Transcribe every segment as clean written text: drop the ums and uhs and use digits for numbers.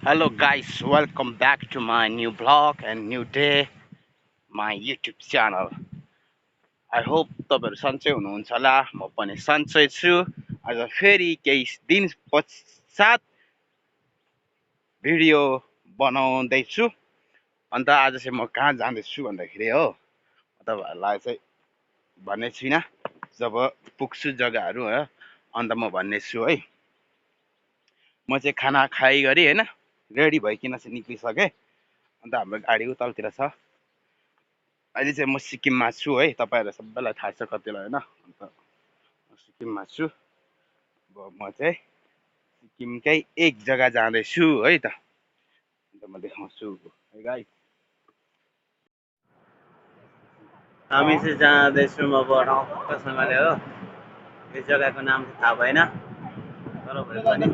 Hello guys, welcome back to my new vlog and new day, my YouTube channel. I hope तपाईहरु सन्चै हुनुहुन्छ होला म पनि सन्चै छु आज फेरि केही दिन पश्चात भिडियो बनाउँदै छु अन्त आज चाहिँ म कहाँ जाँदै छु भन्दाखेरि हो तपाईहरुलाई चाहिँ भन्ने छैन जब पुग्छु जग्गाहरु हो अन्त म भन्ने छु है म चाहिँ खाना खाइ गरी हैन रेडी भइकिन चाहिँ निक्लिसके अन्त हाम्रो गाडी उतालतिर छ अहिले चाहिँ म सिक्किममा छु है तपाईहरुलाई सबैलाई थाहा छ कतिलाई हैन अन्त म सिक्किममा छु अब म चाहिँ सिक्किमकै एक जग्गा जाँदैछु है त अन्त म देखाउँछु है गाइस हामी चाहिँ जाँदैछौँ अब टक्कसँगले हो यो जग्गाको नाम चाहिँ थाहा भएन तर भए पनि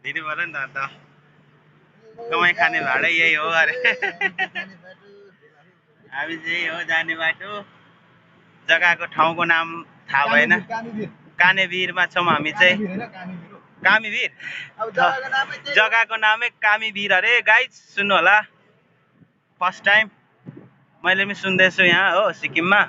दिनु पर्यो नि त अन्त कमाइ खाने भाडा यही हो अरे हामी चाहिँ यही हो जाने बाटो जग्गाको ठाउँको नाम थाहा भएन कानेभिरमा छौँ हामी चाहिँ कामीभिर जग्गाको नामै कामीभिर अरे गाइज सुन्नु होला फर्स्ट टाइम मैले पनि सुन्दैछु यहाँ हो सिक्किममा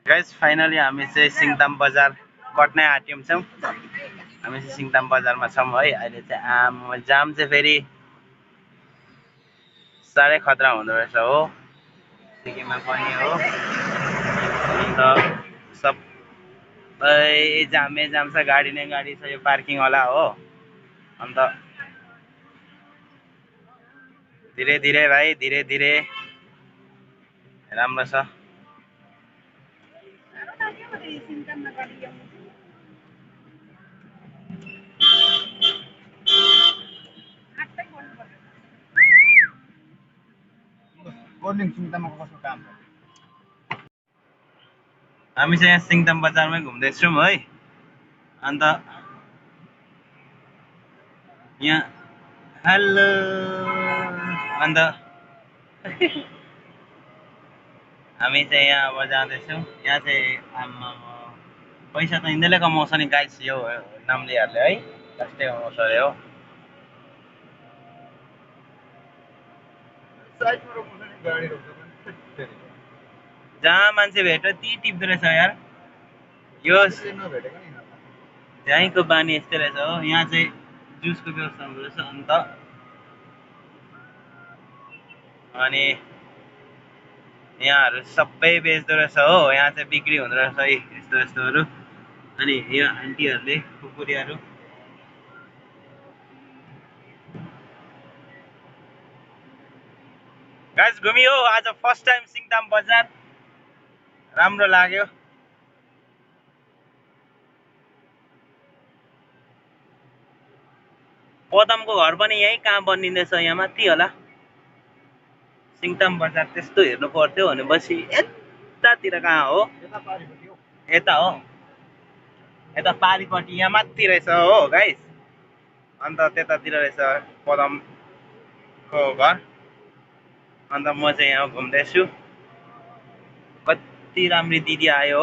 गाइज फाइनली हामी चाहिँ सिङताम बजार कट्नै आँट्यौँ छौँ हामी चाहिँ सिङताम बजारमा छौँ है अहिले चाहिँ जाम चाहिँ फेरि साह्रै खतरा हुँदो रहेछ हो सिक्किममा पनि हो अन्त सबै जामै जाम छ गाडी नै गाडी छ यो पार्किङवाला हो अन्त धीरे धीरे भाइ धीरे धीरे राम्रो छ हामी चाहिँ यहाँ सिङताम बजारमै घुम्दैछौँ है अन्त यहाँ हेलो अन्त हामी चाहिँ यहाँ अब जाँदैछौँ यहाँ चाहिँ पैसा त यिनीहरूले कमाउँछ नि गाइस यो नाम्लेहरूले है लास्टै कमाउँछ अरे हो जहाँ मान्छे भेट्यो ती टिप्दो रहेछ यार यो यहीँको बानी यस्तै रहेछ हो यहाँ चाहिँ जुसको व्यवस्था हुँदो रहेछ अन्त अनि यहाँहरू सबै बेच्दो रहेछ हो यहाँ चाहिँ बिक्री हुँदो रहेछ है यस्तो यस्तोहरू अनि यो आन्टीहरूले कुकुरियाहरू गाइस घुमियो आज फर्स्ट टाइम सिङताम बजार राम्रो लाग्यो पदमको घर पनि यहीँ कहाँ बनिँदैछ यहाँ माथि होला सिङताम बजार त्यस्तो हेर्नु पर्थ्यो भनेपछि यतातिर कहाँ हो यता हो यता पारिपट्टि यहाँ माथि रहेछ हो गाइस अन्त त्यतातिर रहेछ पदमको घर अन्त म चाहिँ यहाँ घुम्दैछु कति राम्री दिदी आयो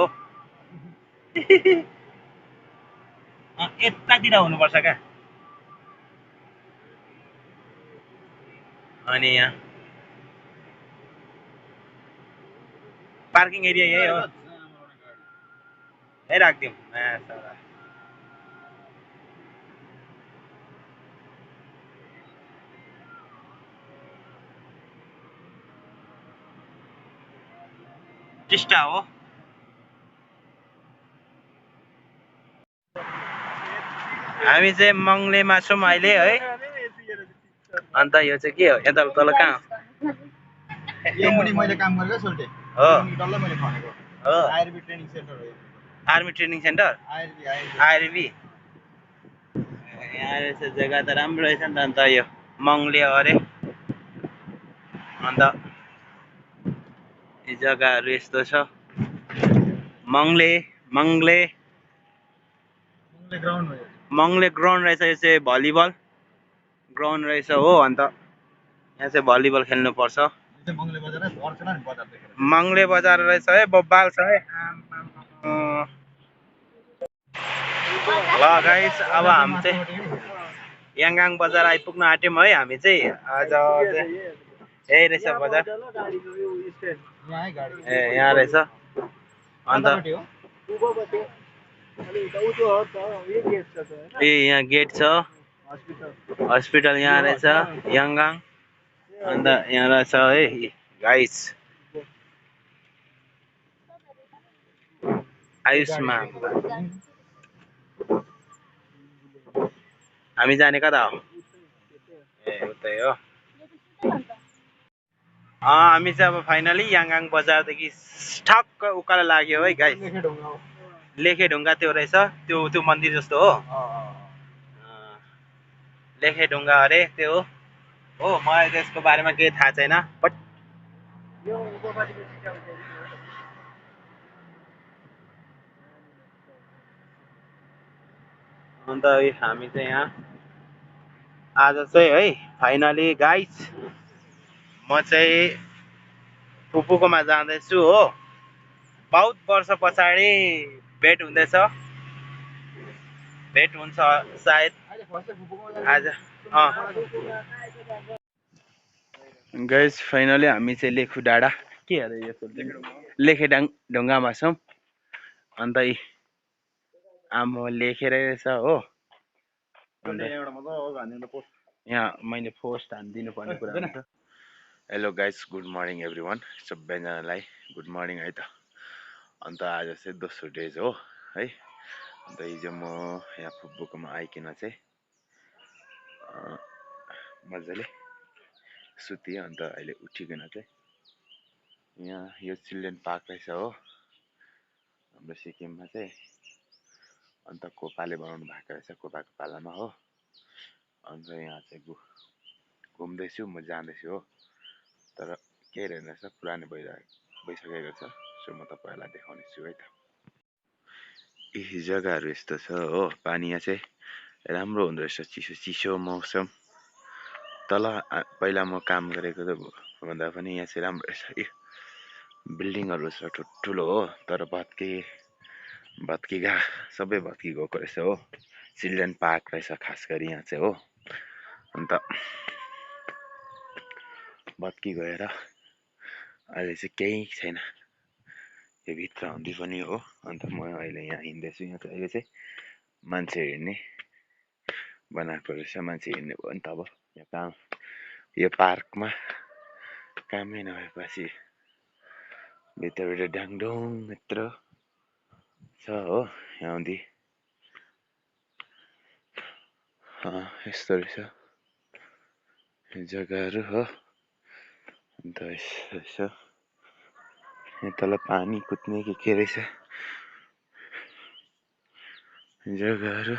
हो यतातिर हुनुपर्छ क्या अनि यहाँ पार्किङ एरिया यही हो यही राखिदिउँ टिस्टा हो हामी चाहिँ मङ्लेमा छौँ अहिले है अन्त यो चाहिँ के हो यता तल कहाँ यो मुनि मैले काम गरेको सोल्टे हो डल्लै मैले खनेको हो आइआरबी ट्रेनिङ सेन्टर हो आर्मी ट्रेनिङ सेन्टर आरबी यहाँ रहेछ जग्गा त राम्रो रहेछ नि त अन्त यो मङ्ले अरे अन्त यो जग्गाहरू यस्तो छ मङ्ले मङ्ले मङ्ले ग्राउन्ड रहेछ यो चाहिँ भलिबल ग्राउन्ड रहेछ हो अन्त यहाँ चाहिँ भलिबल खेल्नु पर्छ मङ्ले बजार रहेछ है बब्बाल छ है ल गाइस अब हामी चाहिँ याङगाङ बजार आइपुग्न आँट्यौँ है हामी चाहिँ आज यही रहेछ बजार ए यहाँ रहेछ अन्त ए यहाँ गेट छ हस्पिटल यहाँ रहेछ याङगाङ अन्त यहाँ रहेछ है गाइस आयुष्मान हामी जाने कता हो ए उतै हो हामी चाहिँ अब फाइनली याङगाङ बजारदेखि ठक्क उकालो लाग्यो है गाइस लेखे ढुङ्गा त्यो रहेछ त्यो मन्दिर जस्तो हो लेखे ढुङ्गा अरे त्यो हो मलाई त्यसको बारेमा केही थाहा छैन बट अन्त हामी चाहिँ यहाँ आज चाहिँ है फाइनली गाइस म चाहिँ फुपूकोमा जाँदैछु हो बहुत वर्ष पछाडि भेट हुँदैछ भेट हुन्छ सायद आज गाइस फाइनली हामी चाहिँ लेखु डाँडा के अरे यो लेखे ढुङ्गामा छौँ अन्त आम्मो लेखेर रहेछ हो यहाँ मैले पोस्ट हानिदिनु पर्ने कुरा हुन्छ hello guys good morning every one सबैजनालाई गुड मर्निङ है त अन्त आज चाहिँ दोस्रो डेज हो है अन्त हिजो म यहाँ फुपूकोमा आइकन चाहिँ मजाले सुतेँ अन्त अहिले उठिकन चाहिँ यहाँ यो चिल्ड्रेन पार्क रहेछ हो हाम्रो सिक्किममा चाहिँ अन्त कोपाले बनाउनु भएको रहेछ कोपाको पालामा हो अन्त यहाँ चाहिँ घुम्दैछु म जाँदैछु हो तर केही रहेन रहेछ पुरानो भइसकेको छ सो म तपाईँहरूलाई देखाउने छु है त यी जग्गाहरू यस्तो छ हो पानी यहाँ चाहिँ राम्रो हुँदो रहेछ चिसो चिसो मौसम तल पहिला म काम गरेको त भन्दा पनि यहाँ चाहिँ राम्रो रहेछ बिल्डिङहरू छ ठुलो हो तर भत्किगा सबै भत्किगएको रहेछ हो चिल्ड्रेन पार्क रहेछ खास गरी यहाँ चाहिँ हो अन्त भत्कि गएर अहिले चाहिँ केही छैन यो भित्र हुँदै पनि हो अन्त म अहिले यहाँ हिँड्दैछु यहाँ चाहिँ अहिले चाहिँ मान्छे हिँड्ने बनाएको रहेछ मान्छे हिँड्ने भयो नि त अब यो काम यो पार्कमा कामै नभएपछि भित्रबाट डाङडुङ यत्रो छ हो यहाँ यस्तो रहेछ जग्गाहरू हो अन्त यसो यहाँ तल पानी कुद्ने के रहेछ जग्गाहरू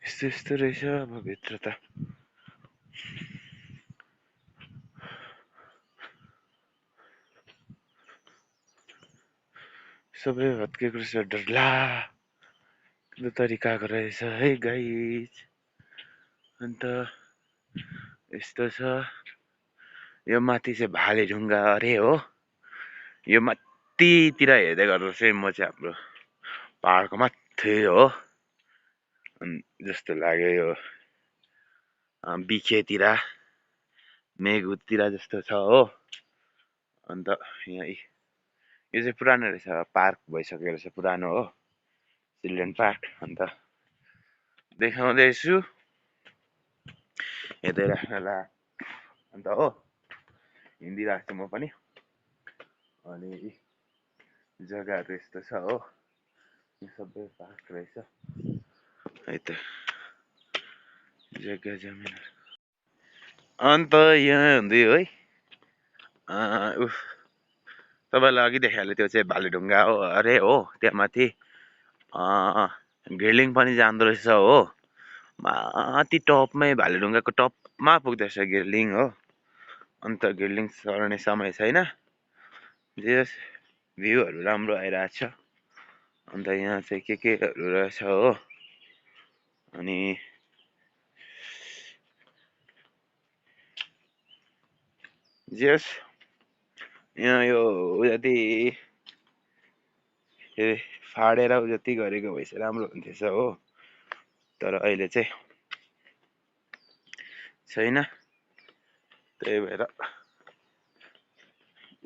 यस्तो रहेछ अब भित्र त सबै भत्केको रहेछ डरलाग्दो तरिकाको रहेछ है गाइस अन्त यस्तो छ यो माथि चाहिँ भाले ढुङ्गा अरे हो यो माथितिर हेर्दै गर्दा चाहिँ म चाहिँ हाम्रो पहाडको माथि हो जस्तो लाग्यो यो बिखेतिर मेघुतिर जस्तो छ हो अन्त यहाँ यो चाहिँ पुरानो रहेछ पार्क भइसकेको रहेछ पुरानो हो चिल्ड्रेन पार्क अन्त देखाउँदैछु हेर्दै राख्नला अन्त हो हिँडिरहेको छु म पनि अनि जग्गाहरू यस्तो छ हो यो सबै पार्क रहेछ है त जग्गा जमिन अन्त यहाँ हुँदै है तपाईँलाई अघि देखाइहालेँ त्यो चाहिँ भालेढुङ्गा हो अरे हो। त्यहाँ माथि घिर्लिङ पनि जाँदो रहेछ हो। माथि टपमै भालेढुङ्गाको टपमा पुग्दैछ घिर्लिङ हो। अन्त घिर्लिङ सर्ने समय छैन। जे भ्यूहरू राम्रो आइरहेछ। अन्त यहाँ चाहिँ केहरू रहेछ हो। अनि जेस यहाँ यो जति फाडेर जति गरेको भएछ राम्रो हुन्थेछ हो। तर अहिले चाहिँ छैन। त्यही भएर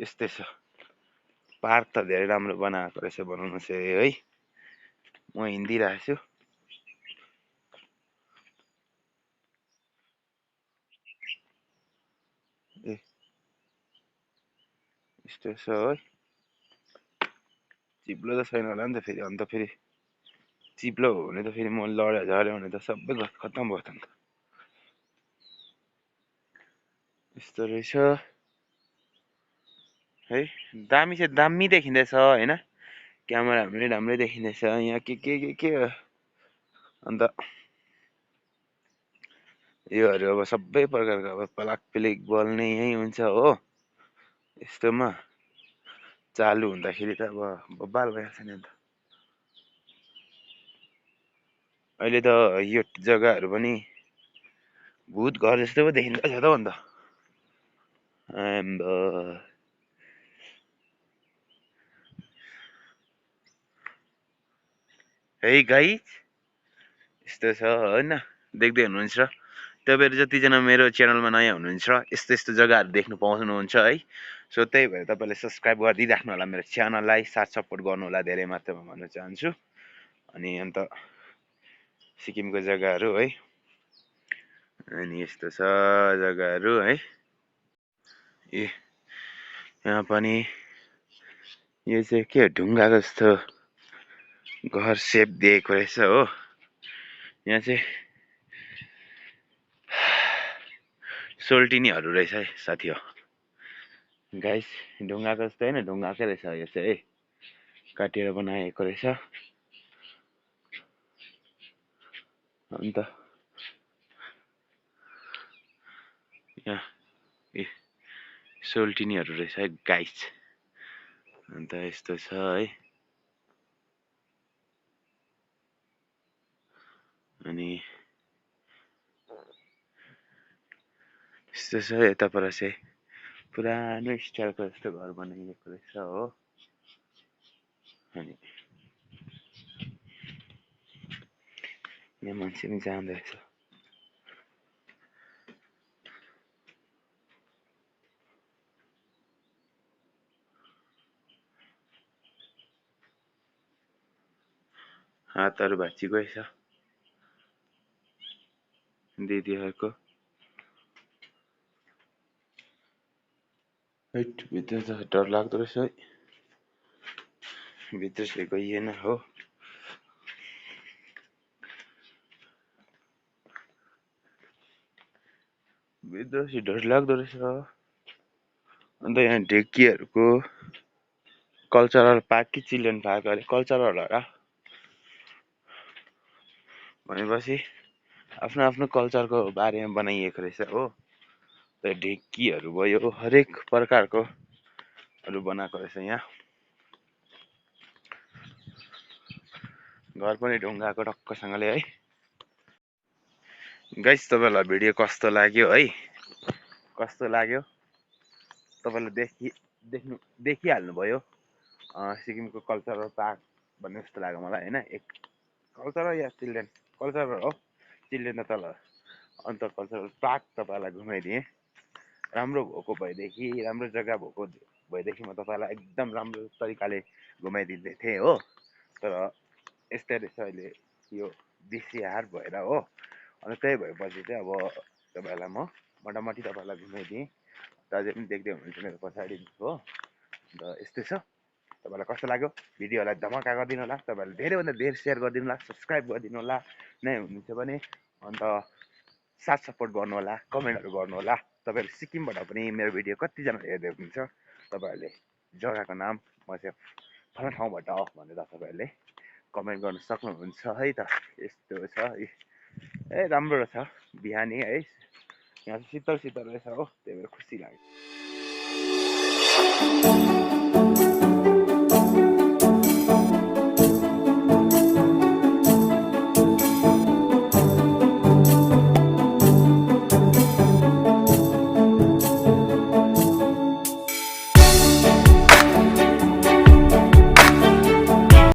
यस्तै छ। पार्क त धेरै राम्रो बनाएको रहेछ बनाउनु चाहिँ है। म हिँडिरहेको छु। ए यस्तो छ है। चिप्लो त छैन होला नि त फेरि। अन्त फेरि चिप्लो हो भने त फेरि म लड्यो झऱ्यो भने त सबै खत्तम भयो त अन्त। यस्तो रहेछ है। दामी चाहिँ दामी देखिँदैछ होइन। क्यामेरा पनि राम्रै देखिँदैछ। यहाँ के अन्त योहरू अब सबै प्रकारको अब पलाक पिलिक बल्ने यहीँ हुन्छ हो। यस्तोमा चालु हुँदाखेरि त अब बब्बाल भइहाल्छ नि अन्त। अहिले त यो जग्गाहरू पनि भूत घर जस्तो पो देखिँदैछ त अन्त। है गाइस यस्तो छ होइन। देख्दै हुनुहुन्छ। तपाईँहरू जतिजना मेरो च्यानलमा नयाँ हुनुहुन्छ यस्तो यस्तो जग्गाहरू देख्नु पाउनुहुन्छ है। सो त्यही भएर तपाईँले सब्सक्राइब गरिदिइराख्नु होला मेरो च्यानललाई। साथ सपोर्ट गर्नु होला धेरै मात्रामा भन्न चाहन्छु। अनि अन्त सिक्किमको जग्गाहरू है। अनि यस्तो छ जग्गाहरू है। ए यहाँ पनि यो चाहिँ के ढुङ्गाको जस्तो घर सेप दिएको रहेछ हो। यहाँ चाहिँ सोल्टिनीहरू रहेछ है साथी हो। गाइस ढुङ्गाको जस्तो होइन ढुङ्गाकै रहेछ यो चाहिँ है। काटेर बनाएको रहेछ। अन्त यहाँ ए सोल्टिनीहरू रहेछ है गाइस। अन्त यस्तो छ है। अनि यस्तो छ यताबाट चाहिँ पुरानो स्टाइलको जस्तो घर बनाइएको रहेछ हो। अनि यहाँ मान्छे पनि जाँदो रहेछ। हातहरू भाँचिगएछ दिदीहरूको। भित्र त डर लाग्दो रहेछ है। भित्र चाहिँ गइएन हो। भित्र चाहिँ डर लाग्दो रहेछ। अन्त यहाँ ढेकीहरूको कल्चरल पार्क कि चिल्ड्रेन पार्क अरे कल्चरल हो र भनेपछि आफ्नो आफ्नो कल्चरको बारेमा बनाइएको रहेछ हो। त ढेकीहरू भयो हरेक प्रकारको हरू बनाएको रहेछ यहाँ। घर पनि ढुङ्गाको टक्कसँगले है। गाइस तपाईँलाई भिडियो कस्तो लाग्यो है। कस्तो लाग्यो तपाईँले देखिहाल्नुभयो। सिक्किमको कल्चरल पार्क भन्ने जस्तो लाग्यो मलाई होइन। एक कल्चरल या चिल्ड्रेन कल्चरल हो। चिल्ड्रेन त तल अन्त कल्चरल पार्क तपाईँलाई घुमाइदिएँ। राम्रो भएको भएदेखि राम्रो जग्गा भएको भएदेखि म तपाईँलाई एकदम राम्रो तरिकाले घुमाइदिँदै थिएँ हो। तर यस्तै रहेछ अहिले यो बिसिआर भएर हो। अनि त्यही भएपछि चाहिँ अब तपाईँलाई म मोटामोटी तपाईँलाई घुमाइदिएँ। अझै पनि देख्दै हुनुहुन्छ मेरो पछाडि हो। अन्त यस्तै छ। तपाईँलाई कस्तो लाग्यो भिडियोलाई धमाका गरिदिनु होला। तपाईँहरूले धेरैभन्दा धेरै सेयर गरिदिनु होला। सब्सक्राइब गरिदिनु होला नयाँ हुनुहुन्छ भने। अन्त साथ सपोर्ट गर्नु होला। कमेन्टहरू गर्नु होला। तपाईँहरू सिक्किमबाट पनि मेरो भिडियो कतिजना हेर्दै हुनुहुन्छ तपाईँहरूले जग्गाको नाम म चाहिँ फलाना ठाउँबाट हो भनेर तपाईँहरूले कमेन्ट गर्न सक्नुहुन्छ है त। यस्तो छ ए राम्रो छ बिहानी है, यहाँ शीतल शीतल रहेछ हो, त्यही भएर खुसी लाग्यो।